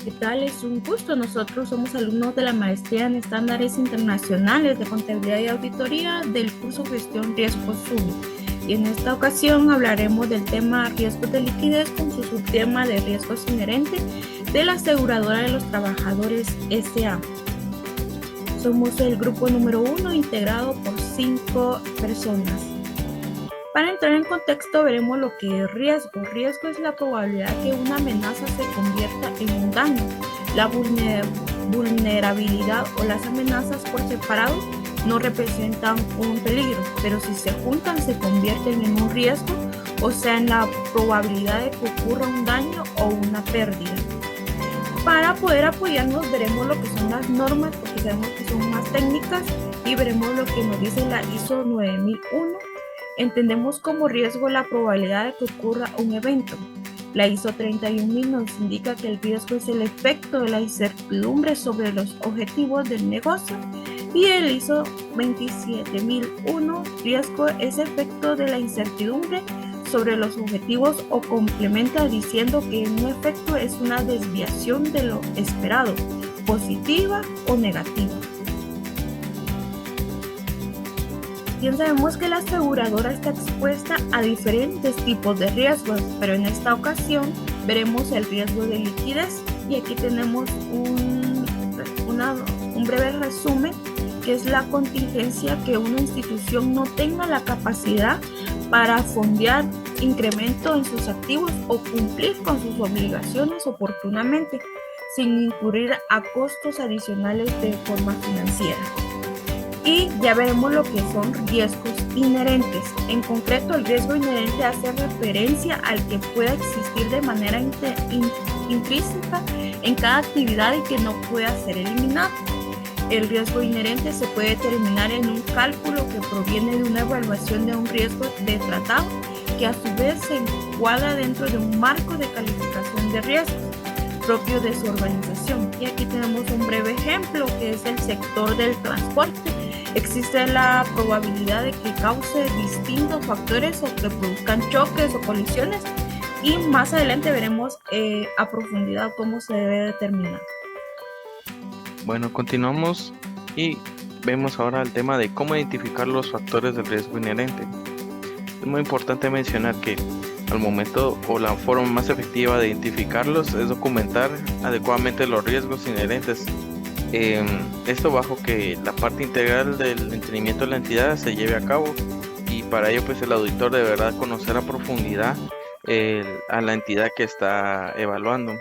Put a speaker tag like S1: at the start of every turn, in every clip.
S1: ¿Qué tal? Es un gusto. Nosotros somos alumnos de la maestría en estándares internacionales de contabilidad y auditoría del curso Gestión Riesgos 1. Y en esta ocasión hablaremos del tema riesgos de liquidez con su subtema de riesgos inherentes de la aseguradora de los trabajadores S.A. Somos el grupo número 1 integrado por 5 personas. Para entrar en contexto veremos lo que es riesgo. Riesgo es la probabilidad que una amenaza se convierta en un daño. La vulnerabilidad o las amenazas por separado no representan un peligro, pero si se juntan se convierten en un riesgo, o sea, en la probabilidad de que ocurra un daño o una pérdida. Para poder apoyarnos veremos lo que son las normas, porque sabemos que son más técnicas, y veremos lo que nos dice la ISO 9001. Entendemos como riesgo la probabilidad de que ocurra un evento. La ISO 31000 nos indica que el riesgo es el efecto de la incertidumbre sobre los objetivos del negocio, y el ISO 27001, riesgo es efecto de la incertidumbre sobre los objetivos, o complementa diciendo que un efecto es una desviación de lo esperado, positiva o negativa. Bien, sabemos que la aseguradora está expuesta a diferentes tipos de riesgos, pero en esta ocasión veremos el riesgo de liquidez, y aquí tenemos un breve resumen, que es la contingencia que una institución no tenga la capacidad para fondear incremento en sus activos o cumplir con sus obligaciones oportunamente, sin incurrir a costos adicionales de forma financiera. Y ya veremos lo que son riesgos inherentes. En concreto, el riesgo inherente hace referencia al que pueda existir de manera intrínseca en cada actividad y que no pueda ser eliminado. El riesgo inherente se puede determinar en un cálculo que proviene de una evaluación de un riesgo de tratado, que a su vez se encuadra dentro de un marco de calificación de riesgos propio de su organización. Y aquí tenemos un breve ejemplo, que es el sector del transporte. Existe la probabilidad de que cause distintos factores o que produzcan choques o colisiones, y más adelante veremos a profundidad cómo se debe determinar.
S2: Bueno, continuamos y vemos ahora el tema de cómo identificar los factores del riesgo inherente. Es muy importante mencionar que al momento, o la forma más efectiva de identificarlos, es documentar adecuadamente los riesgos inherentes. Esto bajo que la parte integral del entendimiento de la entidad se lleve a cabo, y para ello pues el auditor deberá conocer a profundidad a la entidad que está evaluando.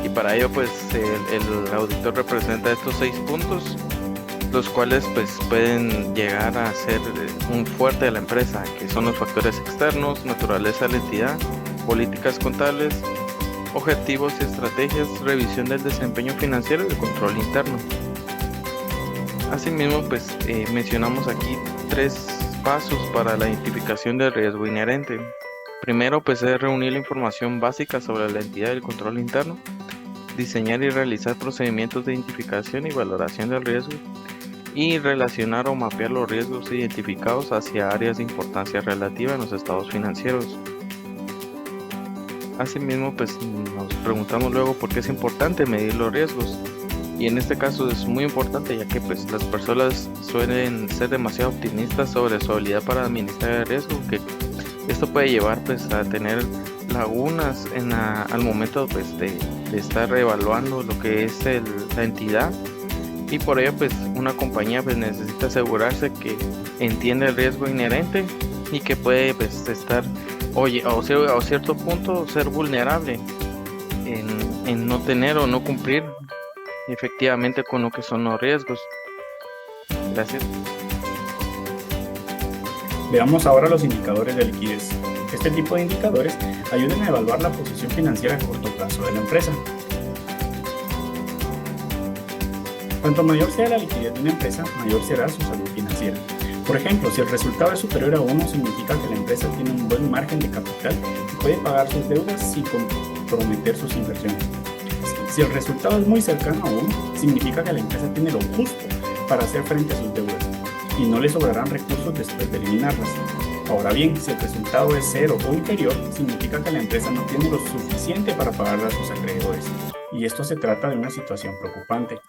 S2: Y para ello pues el auditor representa estos 6 puntos, los cuales pues pueden llegar a ser un fuerte de la empresa, que son los factores externos, naturaleza de la entidad, políticas contables, objetivos y estrategias, revisión del desempeño financiero y el control interno. Asimismo pues mencionamos aquí 3 pasos para la identificación del riesgo inherente. Primero pues es reunir la información básica sobre la entidad y el control interno, diseñar y realizar procedimientos de identificación y valoración del riesgo, y relacionar o mapear los riesgos identificados hacia áreas de importancia relativa en los estados financieros. Asimismo, pues nos preguntamos luego por qué es importante medir los riesgos, y en este caso es muy importante, ya que pues las personas suelen ser demasiado optimistas sobre su habilidad para administrar el riesgo, que esto puede llevar pues a tener lagunas al momento pues de estar reevaluando lo que es la entidad, y por ello pues una compañía pues necesita asegurarse que entiende el riesgo inherente y que puede pues estar a cierto punto ser vulnerable en no tener o no cumplir efectivamente con lo que son los riesgos. Gracias.
S3: Veamos ahora los indicadores de liquidez. Este tipo de indicadores ayudan a evaluar la posición financiera a corto plazo de la empresa. Cuanto mayor sea la liquidez de una empresa, mayor será su salud financiera. Por ejemplo, si el resultado es superior a 1, significa que la empresa tiene un buen margen de capital y puede pagar sus deudas sin comprometer sus inversiones. Si el resultado es muy cercano a 1, significa que la empresa tiene lo justo para hacer frente a sus deudas y no le sobrarán recursos después de eliminarlas. Ahora bien, si el resultado es 0 o inferior, significa que la empresa no tiene lo suficiente para pagar a sus acreedores. y esto se trata de una situación preocupante.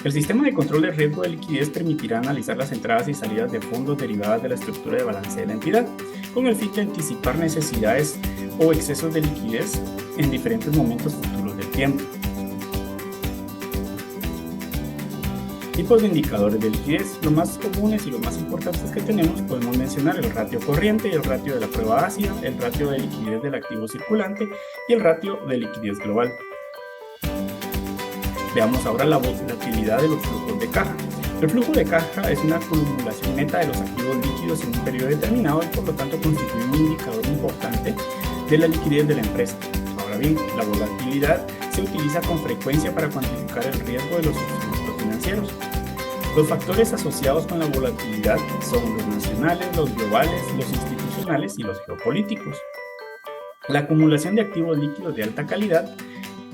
S3: El sistema de control de riesgo de liquidez permitirá analizar las entradas y salidas de fondos derivadas de la estructura de balance de la entidad, con el fin de anticipar necesidades o excesos de liquidez en diferentes momentos futuros del tiempo. Tipos de indicadores de liquidez. Los más comunes y los más importantes que tenemos podemos mencionar el ratio corriente, el ratio de la prueba ácida, el ratio de liquidez del activo circulante y el ratio de liquidez global. Veamos ahora la volatilidad de los flujos de caja. El flujo de caja es una acumulación neta de los activos líquidos en un periodo determinado y por lo tanto constituye un indicador importante de la liquidez de la empresa. Ahora bien, la volatilidad se utiliza con frecuencia para cuantificar el riesgo de los instrumentos financieros. Los factores asociados con la volatilidad son los nacionales, los globales, los institucionales y los geopolíticos. La acumulación de activos líquidos de alta calidad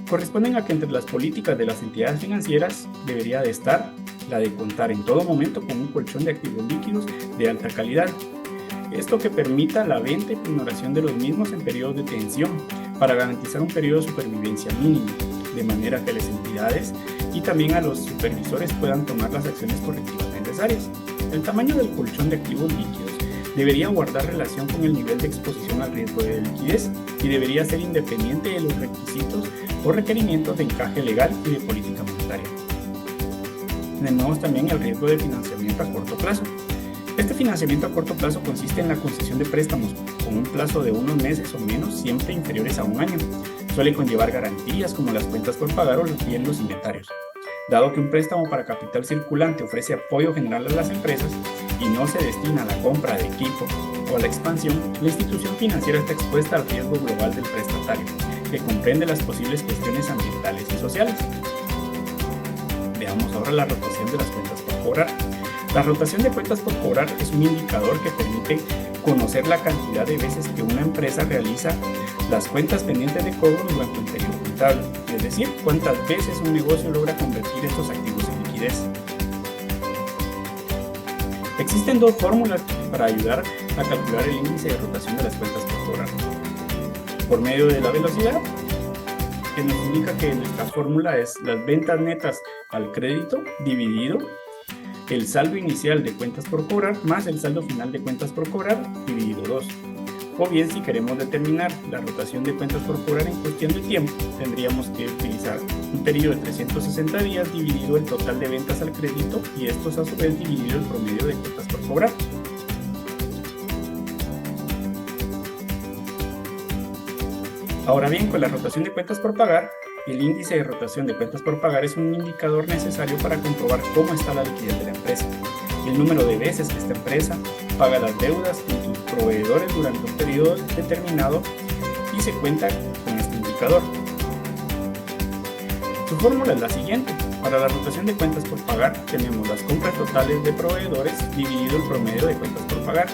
S3: corresponden a que entre las políticas de las entidades financieras debería de estar la de contar en todo momento con un colchón de activos líquidos de alta calidad. Esto que permita la venta y pignoración de los mismos en periodos de tensión para garantizar un periodo de supervivencia mínimo, de manera que las entidades y también a los supervisores puedan tomar las acciones correctivas necesarias. El tamaño del colchón de activos líquidos debería guardar relación con el nivel de exposición al riesgo de liquidez y debería ser independiente de los requisitos o requerimientos de encaje legal y de política monetaria. Tenemos también el riesgo de financiamiento a corto plazo. Este financiamiento a corto plazo consiste en la concesión de préstamos con un plazo de unos meses o menos, siempre inferiores a un año. Suele conllevar garantías como las cuentas por pagar o los bienes los inventarios. Dado que un préstamo para capital circulante ofrece apoyo general a las empresas y no se destina a la compra de equipo o a la expansión, la institución financiera está expuesta al riesgo global del prestatario, que comprende las posibles cuestiones ambientales y sociales. Veamos ahora la rotación de las cuentas por cobrar. La rotación de cuentas por cobrar es un indicador que permite conocer la cantidad de veces que una empresa realiza las cuentas pendientes de cobro durante un periodo contable, es decir, cuántas veces un negocio logra convertir estos activos en liquidez. Existen dos fórmulas para ayudar a calcular el índice de rotación de las cuentas por cobrar. Por medio de la velocidad, que nos indica que nuestra fórmula es las ventas netas al crédito dividido el saldo inicial de cuentas por cobrar más el saldo final de cuentas por cobrar dividido 2. O bien, si queremos determinar la rotación de cuentas por cobrar en cuestión de tiempo, tendríamos que utilizar un periodo de 360 días dividido el total de ventas al crédito y estos a su vez dividido el promedio de cuentas por cobrar. Ahora bien, con la rotación de cuentas por pagar, el índice de rotación de cuentas por pagar es un indicador necesario para comprobar cómo está la liquidez de la empresa, el número de veces que esta empresa paga las deudas con sus proveedores durante un periodo determinado y se cuenta con este indicador. Su fórmula es la siguiente. Para la rotación de cuentas por pagar tenemos las compras totales de proveedores dividido el promedio de cuentas por pagar.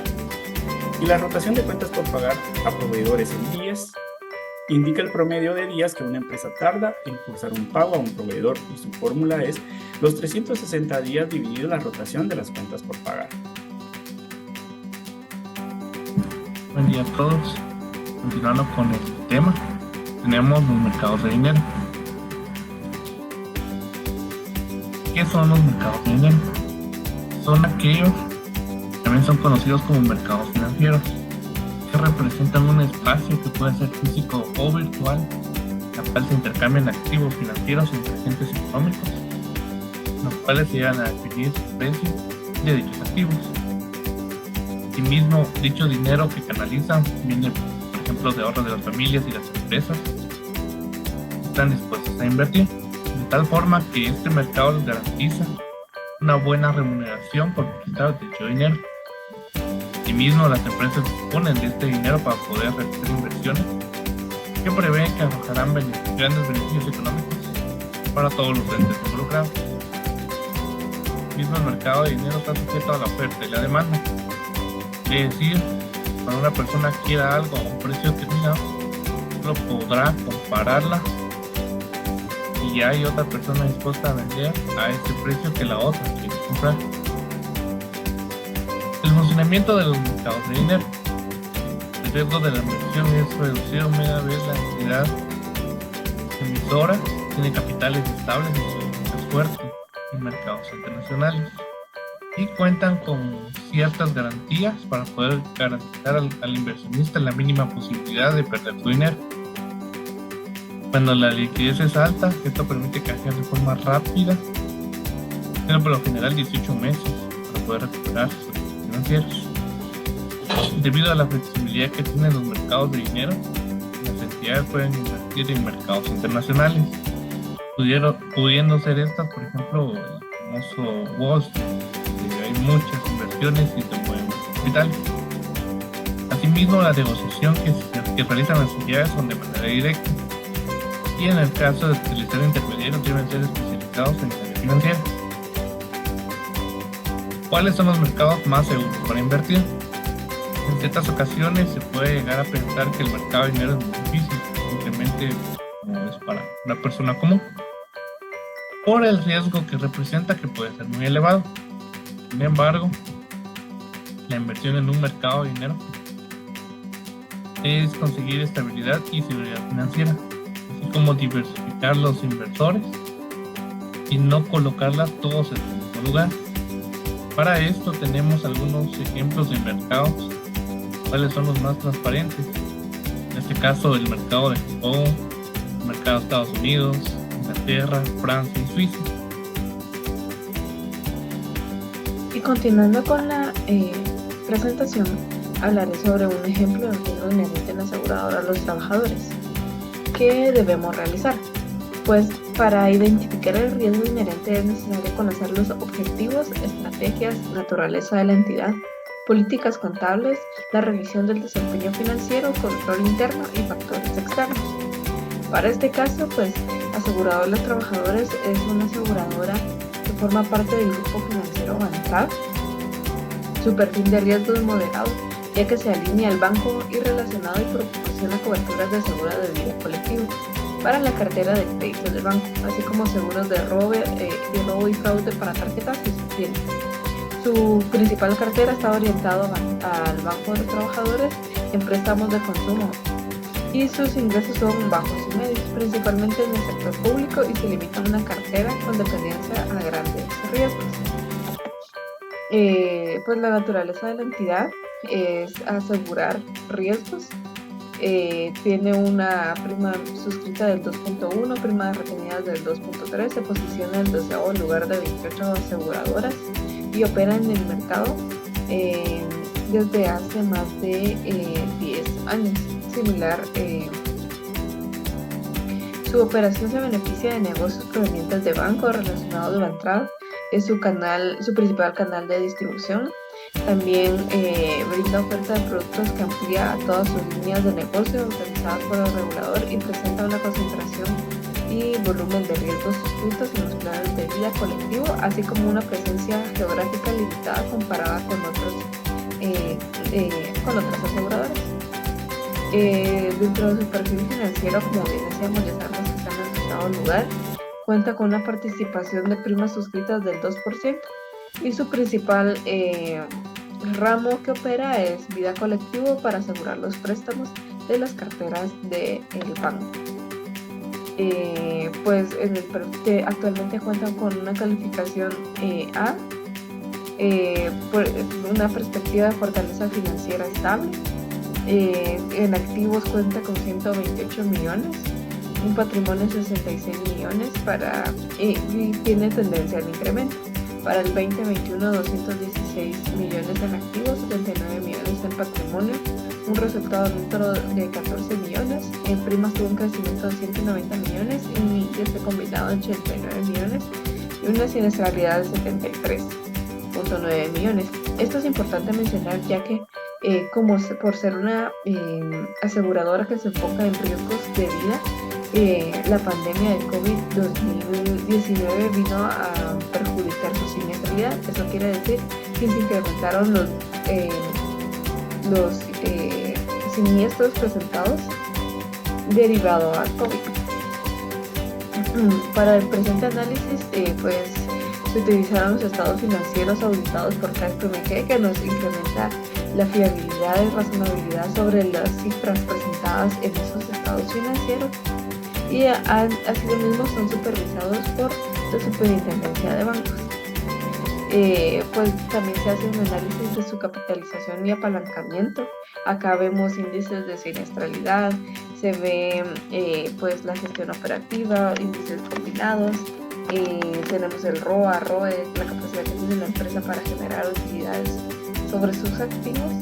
S3: Y la rotación de cuentas por pagar a proveedores en días indica el promedio de días que una empresa tarda en cursar un pago a un proveedor y su fórmula es los 360 días dividido la rotación de las cuentas por pagar.
S4: Buen día a todos. Continuando con el tema, tenemos los mercados de dinero. ¿Qué son los mercados de dinero? Son aquellos que también son conocidos como mercados financieros, que representan un espacio que puede ser físico o virtual, en el cual se intercambian activos financieros entre agentes económicos, los cuales se llegan a definir el precio de dichos activos. Asimismo, dicho dinero que canalizan viene, por ejemplo, de ahorros de las familias y las empresas que están dispuestas a invertir, de tal forma que este mercado les garantiza una buena remuneración por prestar dicho dinero. Asimismo, las empresas disponen de este dinero para poder realizar inversiones que prevén que arrojarán grandes beneficios económicos para todos los entes involucrados. Mismo el mercado de dinero está sujeto a la oferta y la demanda. Es decir, cuando una persona quiera algo a un precio determinado, solo podrá compararla y ya hay otra persona dispuesta a vender a ese precio que la otra quiere comprar. El funcionamiento de los mercados de dinero. El riesgo de la inversión es reducido media vez la entidad emisora tiene capitales estables y solvencia fuerte en mercados internacionales y cuentan con ciertas garantías para poder garantizar al inversionista la mínima posibilidad de perder su dinero. Cuando la liquidez es alta, esto permite canjear de forma rápida, pero por lo general 18 meses para poder recuperar sus activos financieros. Debido a la flexibilidad que tienen los mercados de dinero, las entidades pueden invertir en mercados internacionales, pudiendo ser estas, por ejemplo, el famoso Wall Street, donde hay muchas inversiones y se mueven capitales. Asimismo, la negociación que realizan las entidades son de manera directa, y en el caso de utilizar intermediarios deben ser especializados en el área financiera. ¿Cuáles son los mercados más seguros para invertir? En ciertas ocasiones se puede llegar a pensar que el mercado de dinero es muy difícil, simplemente como es para una persona común, por el riesgo que representa, que puede ser muy elevado. Sin embargo, la inversión en un mercado de dinero es conseguir estabilidad y seguridad financiera, así como diversificar los inversores y no colocarlas todos en el mismo lugar. Para esto tenemos algunos ejemplos de mercados, cuáles son los más transparentes. En este caso, el mercado de Japón, el mercado de Estados Unidos, Inglaterra, Francia y Suiza.
S5: Y continuando con la presentación, hablaré sobre un ejemplo de riesgo inherente en la aseguradora a los trabajadores. ¿Qué debemos realizar? Pues para identificar el riesgo inherente es necesario conocer los objetivos, estrategias, naturaleza de la entidad, políticas contables, la revisión del desempeño financiero, control interno y factores externos. Para este caso, pues, Aseguradora de los Trabajadores es una aseguradora que forma parte del grupo financiero Bantrav. Su perfil de riesgo es moderado, ya que se alinea al banco y relacionado y proporciona coberturas de seguro de vida colectivo para la cartera de créditos del banco, así como seguros de robo y fraude para tarjetas y sus clientes. Su principal cartera está orientada al Banco de los Trabajadores en préstamos de consumo y sus ingresos son bajos y medios, principalmente en el sector público, y se limita a una cartera con dependencia a grandes riesgos. Pues la naturaleza de la entidad es asegurar riesgos. Tiene una prima suscrita del 2.1, primas retenidas del 2.3, se posiciona en el 12º lugar de 28 aseguradoras y opera en el mercado desde hace más de 10 años. Similar, su operación se beneficia de negocios provenientes de bancos relacionados de Bantrav, es su principal canal de distribución. También brinda oferta de productos que amplía a todas sus líneas de negocio autorizadas por el regulador y presenta una concentración y volumen de riesgos suscritos en los planes de vida colectivo, así como una presencia geográfica limitada comparada con otras aseguradoras. Dentro de su perfil financiero, como bien decíamos, ya sabemos que está en el 12º lugar, cuenta con una participación de primas suscritas del 2%, y su principal ramo que opera es vida colectivo para asegurar los préstamos de las carteras del banco. Pues actualmente cuentan con una calificación A, por una perspectiva de fortaleza financiera estable. En activos cuenta con 128 millones, un patrimonio de 66 millones y tiene tendencia al incremento. Para el 2021, 216 millones en activos, 79 millones en patrimonio, un resultado neto de 14 millones, en primas tuvo un crecimiento de 190 millones, un índice combinado de 89 millones y una siniestralidad de 73.9 millones. Esto es importante mencionar, ya que por ser una aseguradora que se enfoca en riesgos de vida, la pandemia del COVID-19 vino a perjudicar su siniestralidad. Eso quiere decir que se incrementaron los siniestros presentados derivado al COVID. Para el presente análisis, pues se utilizaron los estados financieros auditados por KPMG, que nos incrementa la fiabilidad y razonabilidad sobre las cifras presentadas en esos estados financieros. y asimismo son supervisados por la Superintendencia de Bancos. Pues también se hace un análisis de su capitalización y apalancamiento. Acá vemos índices de siniestralidad, se ve pues la gestión operativa, índices combinados, tenemos el ROA, ROE, la capacidad que tiene la empresa para generar utilidades sobre sus activos,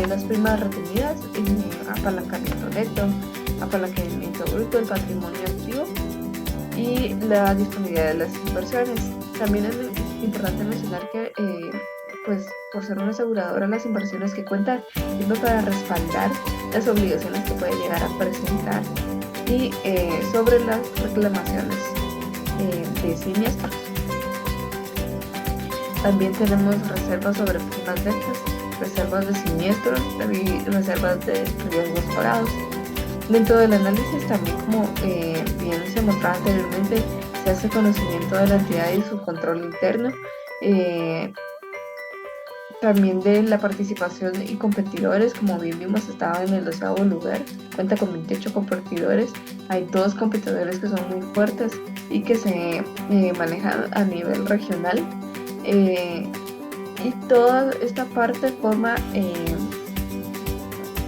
S5: las primas retenidas, apalancamiento neto, apalancamiento bruto, el patrimonio activo y la disponibilidad de las inversiones. También es importante mencionar que pues por ser una aseguradora, las inversiones que cuenta sirven para respaldar las obligaciones que puede llegar a presentar y sobre las reclamaciones de siniestros. También tenemos reservas sobre primas netas, reservas de siniestros y reservas de riesgos pagados. Dentro del análisis también, como bien se mostraba anteriormente, se hace conocimiento de la entidad y su control interno, también de la participación y competidores. Como bien vimos, estaba en el 12º lugar, cuenta con 28 competidores, hay 2 competidores que son muy fuertes y que se manejan a nivel regional, y toda esta parte forma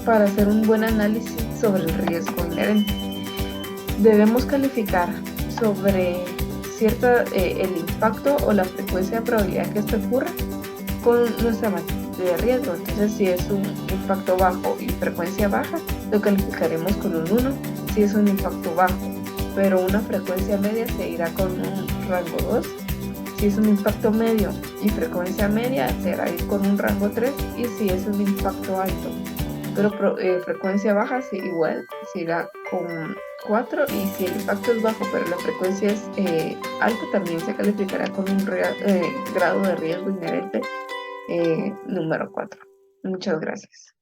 S5: para hacer un buen análisis sobre el riesgo inherente. Debemos calificar sobre el impacto o la frecuencia de probabilidad que esto ocurra con nuestra matriz de riesgo. Entonces, si es un impacto bajo y frecuencia baja, lo calificaremos con un 1. Si es un impacto bajo pero una frecuencia media, se irá con un rango 2. Si es un impacto medio y frecuencia media, se irá con un rango 3. Y si es un impacto alto pero frecuencia baja, igual se irá con 4. Y si el impacto es bajo pero la frecuencia es alta, también se calificará con un grado de riesgo inherente número 4. Muchas gracias.